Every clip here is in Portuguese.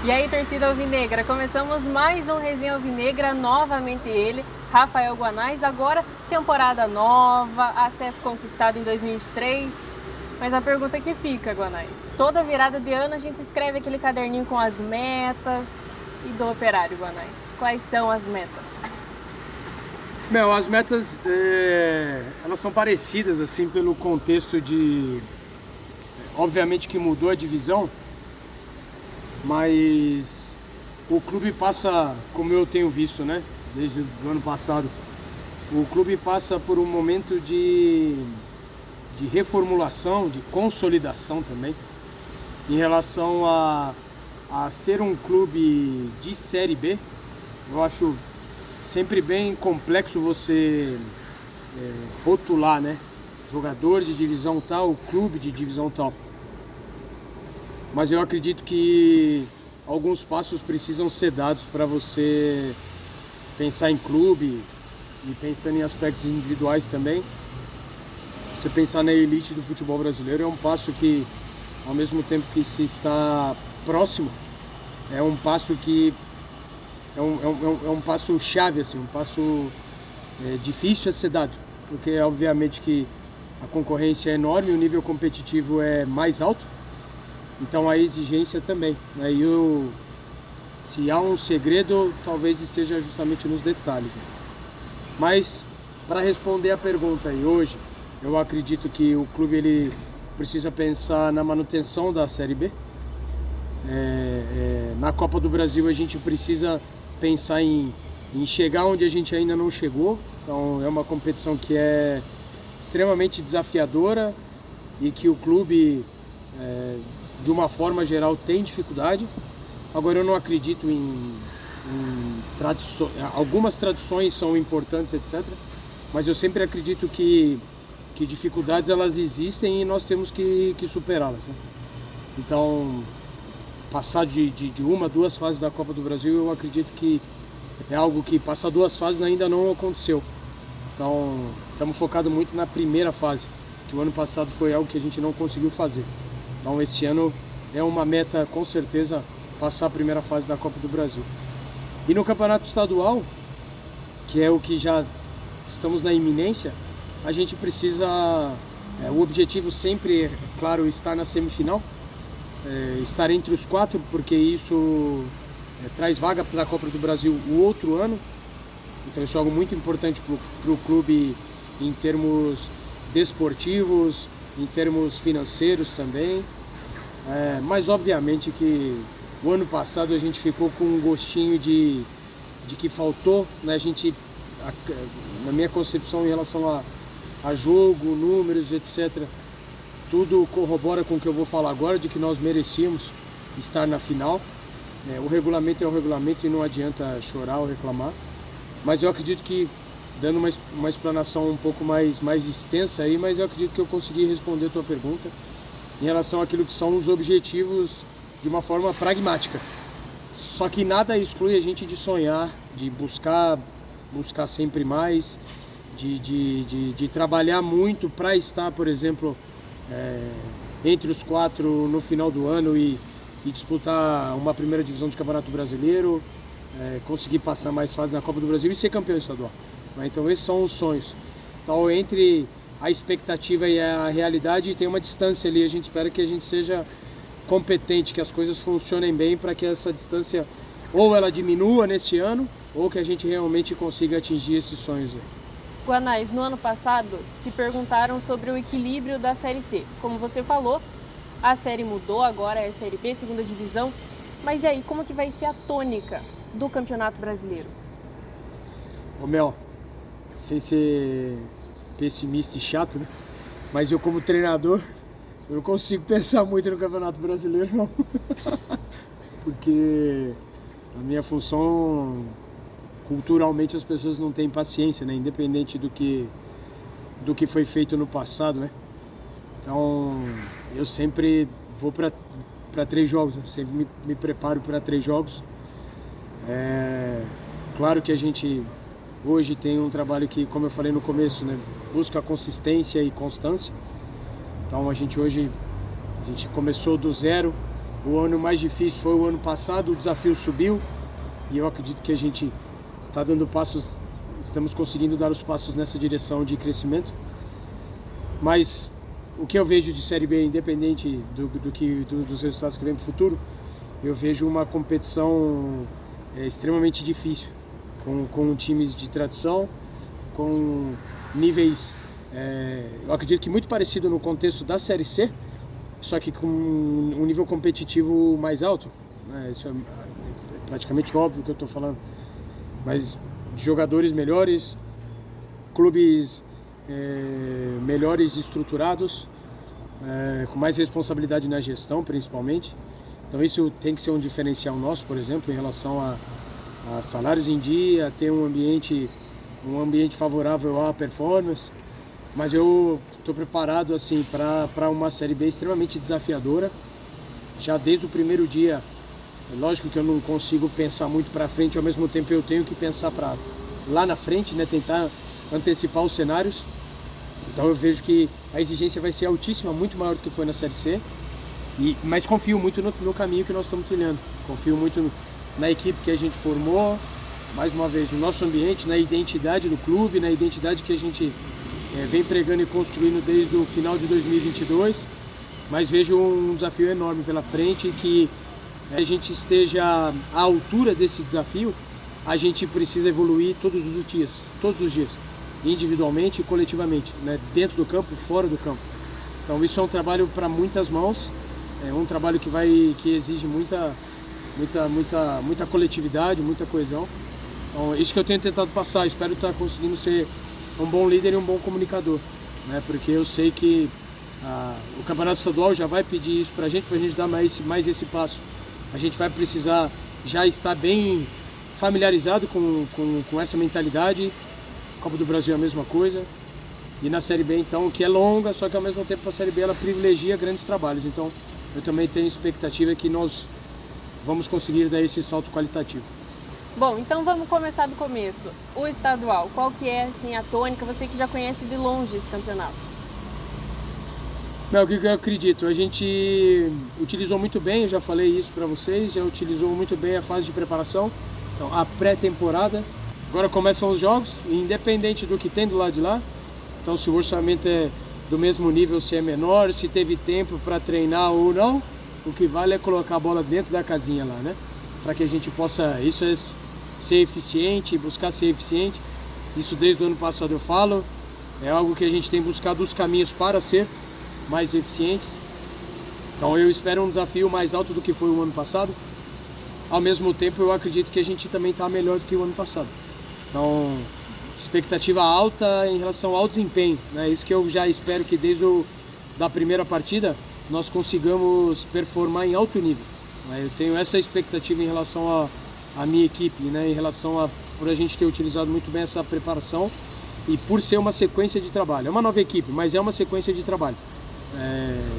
E aí, torcida alvinegra, começamos mais um Resenha Alvinegra, novamente ele, Rafael Guanais, agora temporada nova, acesso conquistado em 2023, mas a pergunta que fica, Guanais, toda virada de ano a gente escreve aquele caderninho com as metas e do Operário, Guanais, quais são as metas? As metas, elas são parecidas, assim, pelo contexto de... Obviamente que mudou a divisão, mas o clube passa, como eu tenho visto, né, desde o ano passado, o clube passa por um momento de reformulação, de consolidação também, em relação a ser um clube de Série B. Eu acho sempre bem complexo você rotular, né, jogador de divisão tal, clube de divisão tal. Mas eu acredito que alguns passos precisam ser dados para você pensar em clube e pensando em aspectos individuais também. Você pensar na elite do futebol brasileiro é um passo que, ao mesmo tempo que se está próximo, é um passo que é um passo chave, assim, um passo difícil a ser dado, porque obviamente que a concorrência é enorme, o nível competitivo é mais alto. Então a exigência também, né? Se há um segredo, talvez esteja justamente nos detalhes, né? Mas, para responder a pergunta aí, hoje, eu acredito que o clube ele precisa pensar na manutenção da Série B. Na Copa do Brasil a gente precisa pensar em chegar onde a gente ainda não chegou. Então é uma competição que é extremamente desafiadora e que o clube... de uma forma geral tem dificuldade. Agora eu não acredito em tradições, algumas tradições são importantes, etc. Mas eu sempre acredito que dificuldades elas existem e nós temos que superá-las, né? Então, passar de uma, duas fases da Copa do Brasil, eu acredito que é algo que passar duas fases ainda não aconteceu. Então, estamos focados muito na primeira fase, que o ano passado foi algo que a gente não conseguiu fazer. Então esse ano é uma meta, com certeza, passar a primeira fase da Copa do Brasil. E no Campeonato Estadual, que é o que já estamos na iminência, a gente precisa... o objetivo sempre é, claro, estar na semifinal, estar entre os 4, porque isso traz vaga para a Copa do Brasil o outro ano. Então isso é algo muito importante para o clube em termos desportivos, em termos financeiros também. Mas obviamente que o ano passado a gente ficou com um gostinho de que faltou, né? A gente, na minha concepção em relação a jogo, números, etc., tudo corrobora com o que eu vou falar agora, de que nós merecíamos estar na final. O regulamento é o regulamento e não adianta chorar ou reclamar. Mas eu acredito que, dando uma explanação um pouco mais extensa aí, mas eu acredito que eu consegui responder a tua pergunta em relação àquilo que são os objetivos de uma forma pragmática. Só que nada exclui a gente de sonhar, de buscar sempre mais, de trabalhar muito para estar, por exemplo, entre os 4 no final do ano e disputar uma primeira divisão de Campeonato Brasileiro, conseguir passar mais fases na Copa do Brasil e ser campeão estadual. Então esses são os sonhos. Então entre a expectativa e a realidade tem uma distância ali, a gente espera que a gente seja competente, que as coisas funcionem bem para que essa distância ou ela diminua nesse ano ou que a gente realmente consiga atingir esses sonhos. Guanais, no ano passado te perguntaram sobre o equilíbrio da Série C. Como você falou, a série mudou, agora é a Série B, segunda divisão. Mas e aí, como que vai ser a tônica do Campeonato Brasileiro? Sem ser pessimista e chato, né? Mas eu como treinador, eu não consigo pensar muito no Campeonato Brasileiro, não. Porque a minha função, culturalmente, as pessoas não têm paciência, né? Independente do que foi feito no passado, né? Então, eu sempre vou para 3 jogos, né? Sempre me preparo para 3 jogos. Claro que a gente hoje tem um trabalho que, como eu falei no começo, né, busca consistência e constância. Então a gente hoje começou do zero O ano mais difícil foi o ano passado, o desafio subiu e eu acredito que a gente está dando passos, estamos conseguindo dar os passos nessa direção de crescimento. Mas o que eu vejo de Série B, independente dos resultados que vem para o futuro, eu vejo uma competição extremamente difícil, com times de tradição, com níveis, eu acredito que muito parecido no contexto da Série C, só que com um nível competitivo mais alto, né? Isso é praticamente óbvio que eu estou falando, mas de jogadores melhores, clubes melhores estruturados, com mais responsabilidade na gestão, principalmente. Então isso tem que ser um diferencial nosso, por exemplo, em relação a salários em dia, ter um ambiente favorável à performance. Mas eu estou preparado assim para uma Série B extremamente desafiadora. Já desde o primeiro dia, lógico que eu não consigo pensar muito para frente, ao mesmo tempo eu tenho que pensar para lá na frente, né, tentar antecipar os cenários. Então eu vejo que a exigência vai ser altíssima, muito maior do que foi na Série C, mas confio muito no caminho que nós estamos trilhando. Confio muito na equipe que a gente formou, mais uma vez, no nosso ambiente, na identidade do clube, na identidade que a gente vem pregando e construindo desde o final de 2022, mas vejo um desafio enorme pela frente, que a gente esteja à altura desse desafio. A gente precisa evoluir todos os dias, individualmente e coletivamente, né? Dentro do campo, fora do campo. Então isso é um trabalho para muitas mãos, é um trabalho que exige muita coletividade, muita coesão. Então, isso que eu tenho tentado passar. Espero estar conseguindo ser um bom líder e um bom comunicador, né? Porque eu sei que o Campeonato Estadual já vai pedir isso para a gente dar mais esse passo. A gente vai precisar já estar bem familiarizado com essa mentalidade. Copa do Brasil é a mesma coisa. E na Série B, então, que é longa, só que ao mesmo tempo a Série B ela privilegia grandes trabalhos. Então, eu também tenho expectativa que nós vamos conseguir dar esse salto qualitativo. Bom, então vamos começar do começo. O estadual, qual que é assim, a tônica? Você que já conhece de longe esse campeonato. Não, o que eu acredito? A gente utilizou muito bem, eu já falei isso para vocês, já utilizou muito bem a fase de preparação, então, a pré-temporada. Agora começam os jogos, independente do que tem do lado de lá. Então, se o orçamento é do mesmo nível, se é menor, se teve tempo para treinar ou não, o que vale é colocar a bola dentro da casinha lá, né? Para que a gente possa, isso é ser eficiente, buscar ser eficiente. Isso desde o ano passado eu falo, é algo que a gente tem buscado os caminhos para ser mais eficientes. Então eu espero um desafio mais alto do que foi o ano passado. Ao mesmo tempo eu acredito que a gente também está melhor do que o ano passado. Então, expectativa alta em relação ao desempenho, né? Isso que eu já espero que desde da primeira partida nós consigamos performar em alto nível. Eu tenho essa expectativa em relação à minha equipe, né? Em relação por a gente ter utilizado muito bem essa preparação e por ser uma sequência de trabalho. É uma nova equipe, mas é uma sequência de trabalho,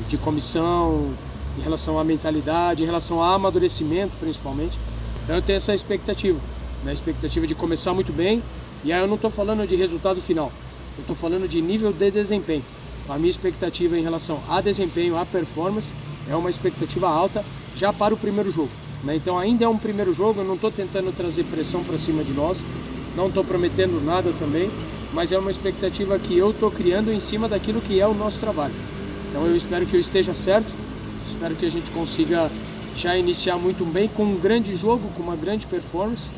de comissão, em relação à mentalidade, em relação ao amadurecimento principalmente. Então eu tenho essa expectativa, né? Expectativa de começar muito bem. E aí eu não estou falando de resultado final, eu estou falando de nível de desempenho. A minha expectativa em relação a desempenho, a performance, é uma expectativa alta já para o primeiro jogo, né? Então ainda é um primeiro jogo, eu não estou tentando trazer pressão para cima de nós, não estou prometendo nada também, mas é uma expectativa que eu estou criando em cima daquilo que é o nosso trabalho. Então eu espero que eu esteja certo, espero que a gente consiga já iniciar muito bem com um grande jogo, com uma grande performance,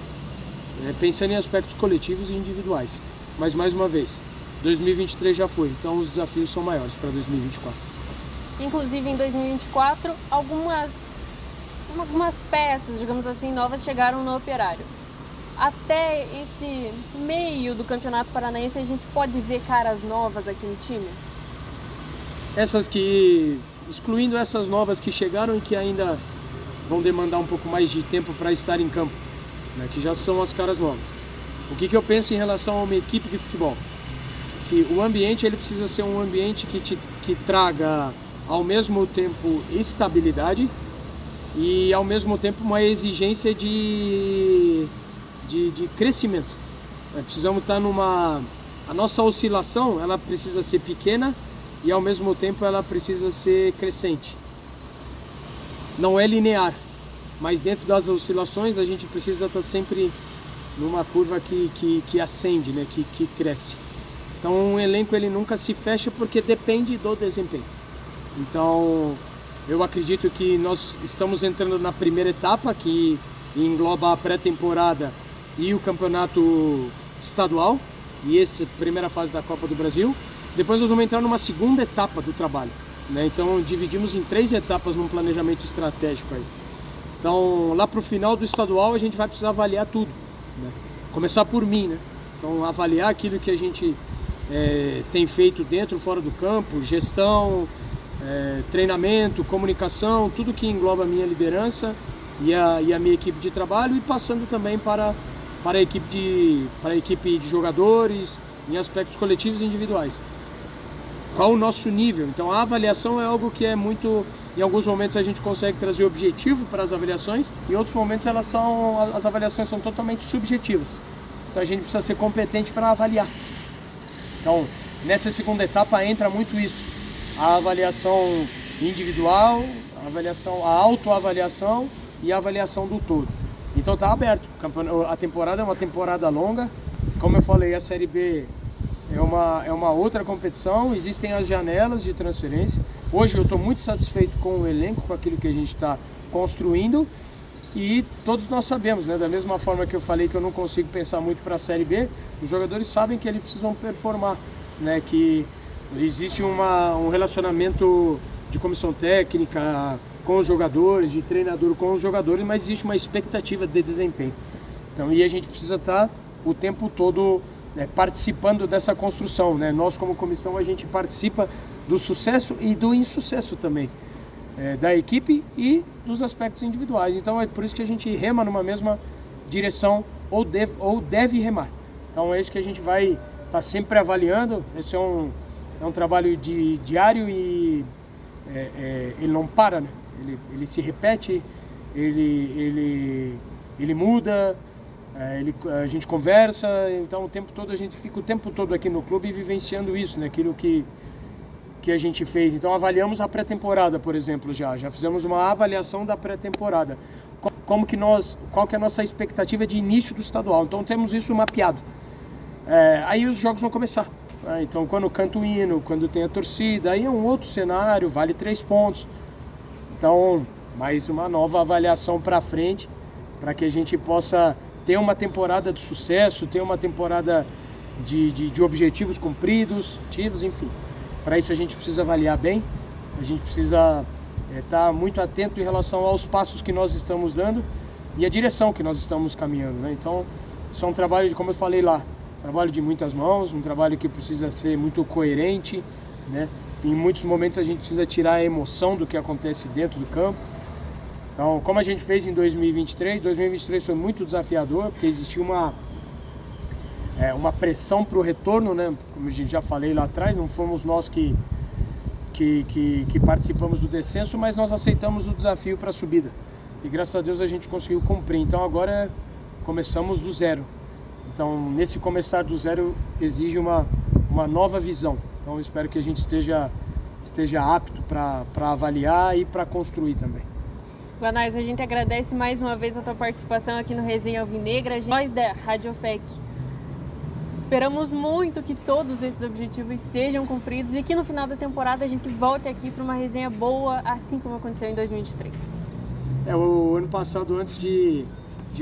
pensando em aspectos coletivos e individuais. Mas mais uma vez, 2023 já foi, então os desafios são maiores para 2024. Inclusive em 2024, algumas peças, digamos assim, novas chegaram no Operário. Até esse meio do Campeonato Paranaense a gente pode ver caras novas aqui no time? Excluindo essas novas que chegaram e que ainda vão demandar um pouco mais de tempo para estar em campo, né, que já são as caras novas. O que eu penso em relação a uma equipe de futebol? Que o ambiente ele precisa ser um ambiente que traga ao mesmo tempo estabilidade e ao mesmo tempo uma exigência de crescimento. Precisamos estar a nossa oscilação ela precisa ser pequena e ao mesmo tempo ela precisa ser crescente. não é linear, mas dentro das oscilações a gente precisa estar sempre numa curva que ascende, né? que cresce. Então o elenco ele nunca se fecha porque depende do desempenho. Então eu acredito que nós estamos entrando na primeira etapa, que engloba a pré-temporada e o campeonato estadual, e essa primeira fase da Copa do Brasil. Depois nós vamos entrar numa segunda etapa do trabalho, né? Então dividimos em 3 etapas num planejamento estratégico aí. Então lá para o final do estadual a gente vai precisar avaliar tudo, né? Começar por mim, né? Então avaliar aquilo que a gente tem feito dentro e fora do campo, gestão, treinamento, comunicação, tudo que engloba a minha liderança e a minha equipe de trabalho, e passando também para a equipe de jogadores em aspectos coletivos e individuais. Qual o nosso nível? Então a avaliação é algo que é muito... Em alguns momentos a gente consegue trazer objetivo para as avaliações, em outros momentos as avaliações são totalmente subjetivas. Então a gente precisa ser competente para avaliar. Então nessa segunda etapa entra muito isso. A avaliação individual, a autoavaliação e a avaliação do todo. Então está aberto. A temporada é uma temporada longa. Como eu falei, a Série B é uma outra competição. Existem as janelas de transferência. Hoje eu estou muito satisfeito com o elenco, com aquilo que a gente está construindo. E todos nós sabemos, né? Da mesma forma que eu falei que eu não consigo pensar muito para a Série B, os jogadores sabem que eles precisam performar, né? Que existe um relacionamento de comissão técnica com os jogadores, de treinador com os jogadores, mas existe uma expectativa de desempenho. Então, e a gente precisa estar o tempo todo participando dessa construção, né? Nós, como comissão, a gente participa do sucesso e do insucesso também, da equipe e dos aspectos individuais. Então, é por isso que a gente rema numa mesma direção ou deve remar. Então, é isso que a gente vai estar sempre avaliando. Esse é um trabalho diário e ele não para, né? Ele se repete, ele muda, a gente conversa, então o tempo todo a gente fica o tempo todo aqui no clube vivenciando isso, né? Aquilo que a gente fez. Então avaliamos a pré-temporada, por exemplo, já fizemos uma avaliação da pré-temporada. Qual que é a nossa expectativa de início do estadual? Então temos isso mapeado. Aí os jogos vão começar. Então quando canta o hino, quando tem a torcida, aí é um outro cenário, vale 3 pontos. Então mais uma nova avaliação para frente, para que a gente possa ter uma temporada de sucesso, ter uma temporada de objetivos cumpridos, enfim. Para isso a gente precisa avaliar bem, a gente precisa estar muito atento em relação aos passos que nós estamos dando e a direção que nós estamos caminhando, né? Então isso é um trabalho, como eu falei lá, trabalho de muitas mãos, um trabalho que precisa ser muito coerente, né? Em muitos momentos a gente precisa tirar a emoção do que acontece dentro do campo. Então, como a gente fez em 2023 foi muito desafiador, porque existia uma pressão para o retorno, né? Como a gente já falei lá atrás, não fomos nós que participamos do descenso, mas nós aceitamos o desafio para a subida. E graças a Deus a gente conseguiu cumprir. Então agora começamos do zero. Então nesse começar do zero exige uma nova visão. Então eu espero que a gente esteja apto para avaliar e para construir também. Guanais, a gente agradece mais uma vez a tua participação aqui no Resenha Alvinegra. Nós da Rádio FEC esperamos muito que todos esses objetivos sejam cumpridos e que no final da temporada a gente volte aqui para uma resenha boa, assim como aconteceu em 2023. O ano passado, antes de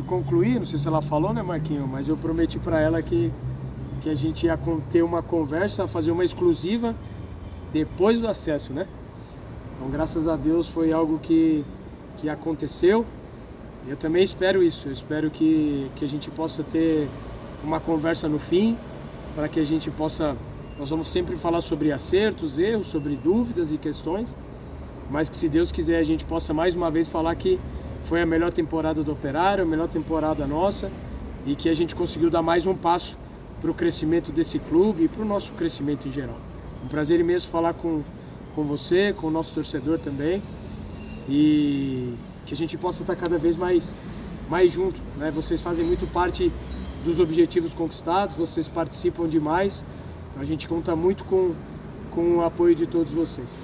concluir, não sei se ela falou, né, Marquinho, mas eu prometi para ela que a gente ia ter uma conversa, fazer uma exclusiva depois do acesso, né? Então, graças a Deus, foi algo que aconteceu. Eu também espero isso. Eu espero que a gente possa ter uma conversa no fim, para que a gente possa... Nós vamos sempre falar sobre acertos, erros, sobre dúvidas e questões, mas que, se Deus quiser, a gente possa mais uma vez falar que foi a melhor temporada do Operário, a melhor temporada nossa, e que a gente conseguiu dar mais um passo para o crescimento desse clube e para o nosso crescimento em geral. Um prazer imenso falar com você, com o nosso torcedor também, e que a gente possa estar cada vez mais junto, né? Vocês fazem muito parte dos objetivos conquistados, vocês participam demais, então a gente conta muito com o apoio de todos vocês.